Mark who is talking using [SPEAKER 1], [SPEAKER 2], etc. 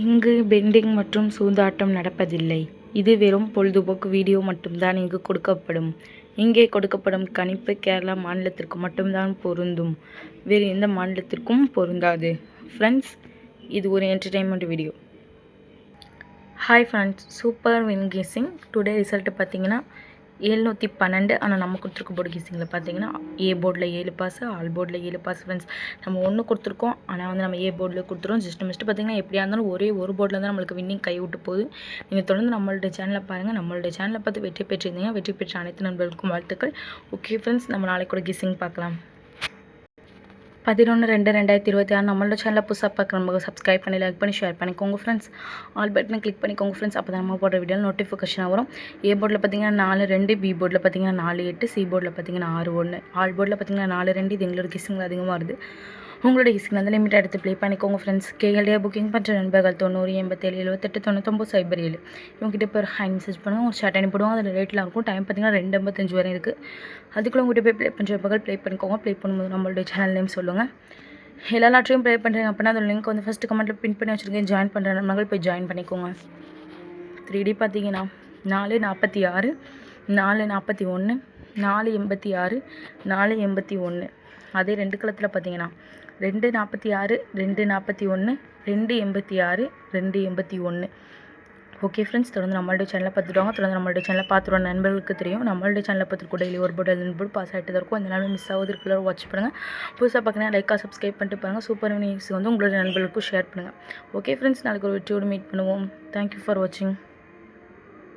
[SPEAKER 1] இங்கு பெண்டிங் மற்றும் சூதாட்டம் நடப்பதில்லை. இது வெறும் பொழுதுபோக்கு வீடியோ மட்டும்தான் இங்கு கொடுக்கப்படும். இங்கே கொடுக்கப்படும் கணிப்பு கேரளா மாநிலத்திற்கு மட்டும்தான் பொருந்தும். வேறு எந்த மாநிலத்திற்கும் பொருந்தாது. ஃப்ரெண்ட்ஸ், இது ஒரு entertainment video. Hi friends, super win guessing. Today result பார்த்தீங்கன்னா 712. ஆனால் நம்ம கொடுத்துருக்க போர்டு கெஸ்ஸிங்கில் பார்த்தீங்கன்னா ஏ போர்டில் 7 பாஸ், ஆல் போர்டில் 7 பாஸ். ஃப்ரெண்ட்ஸ், நம்ம ஒன்று கொடுத்துருக்கோம். ஆனால் வந்து நம்ம ஏ போர்டில் கொடுத்துருவோம். ஜஸ்ட் பார்த்தீங்கன்னா எப்படியா இருந்தாலும் ஒரே ஒரு போர்டில் தான் நம்மளுக்கு வின்னிங் கை விட்டு போகுது. நீங்கள் தொடர்ந்து நம்மளுடைய சேனலை பாருங்கள். நம்மளுடைய சேனலை பார்த்து வெற்றி பெற்றிருந்தீங்க. வெற்றி பெற்ற அனைத்து நண்பர்களுக்கும் வாழ்த்துக்கள். ஓகே ஃப்ரெண்ட்ஸ், நம்ம நாளைக்கு கூட கெஸ்ஸிங் பார்க்கலாம். 11/2/2026 நம்மளோட சேனலை புதுசாக பார்க்குறவங்க சப்ஸ்கிரைப் பண்ணி, லைக் பண்ணி, ஷேர் பண்ணிக்கோங்க ஃப்ரெண்ட்ஸ். ஆல் பட்டனை கிளிக் பண்ணிக்கோங்க ஃப்ரெண்ட்ஸ். அப்போ தான் நம்ம போடுற வீடியோவில் நோட்டிஃபிகேஷன் வரும். ஏ போர்டில் பார்த்தீங்கன்னா 4-2, பி போர்டில் பார்த்தீங்கன்னா 4-8, சி போர்டில் பார்த்தீங்கன்னா 6-1, ஆல் போர்டில் பார்த்தீங்கன்னா 4-2. இது எங்களோட கெஸ்ஸிங்கில் அதிகமாக வருது. உங்களோட கெஸ்ஸிங் வந்து லிமிட் எடுத்து ப்ளே பண்ணிக்கோங்க ஃப்ரெண்ட்ஸ். கேஎல்டிஏ புக்கிங் பண்ணுற நண்பர்கள் 90 87 78 99 07 இவங்ககிட்ட போய் ஹேண்ட் மெசேஜ் பண்ணுவோம். ஒரு ஷார்ட் அனுப்பிடுவோம். அதில் ரேட்லாம் இருக்கும். டைம் பார்த்தீங்கன்னா 2:55 வரை இருக்குது. அதுக்குள்ளே உங்கள்கிட்ட போய் ப்ளே பண்ணுற நண்பர்கள் ப்ளே பண்ணிக்கோங்க. ப்ளே பண்ணும்போது நம்மளுடைய சேனல் நேம் சொல்லுங்கள். எல்லா நாட்டையும் ப்ளே பண்ணுறீங்க அப்படின்னா அதோட லிங்க் வந்து ஃபஸ்ட்டு கமெண்ட்டில் பின் பண்ணி வச்சுருக்கேன். ஜாயின் பண்ணுற நண்பர்கள் போய் ஜாயின் பண்ணிக்கோங்க. 3D பார்த்தீங்கன்னா 446, 441, 486, 481. அதே 2 களத்தில் பார்த்தீங்கன்னா 246, 241, 286, 281. ஓகே ஃப்ரெண்ட்ஸ், தொடர்ந்து நம்மளுடைய சேனலை பார்த்துட்டு தொடர்ந்து நம்மளுடைய சேனலை பார்த்துருவோம். நண்பர்களுக்கு தெரியும் நம்மளுடைய சேனலை பார்த்துட்டு கூட ஒரு போர்டு 2 போர்டு பாஸ் ஆகிட்டு தான் இருக்கும். இந்த நாள் மிஸ் ஆகுது இருக்குள்ள வாட்ச் பண்ணுங்கள். புதுசாக பார்க்கணும் லைக்காக சப்ஸ்கிரைப் பண்ணிட்டு பாருங்கள். சூப்பர் நியூஸ் வந்து உங்களுடைய நண்பர்களுக்கும் ஷேர் பண்ணுங்கள். ஓகே ஃப்ரெண்ட்ஸ், நாளைக்கு ஒரு வெற்றியோடு மீட் பண்ணுவோம். தேங்க்யூ ஃபார் வாட்சிங்.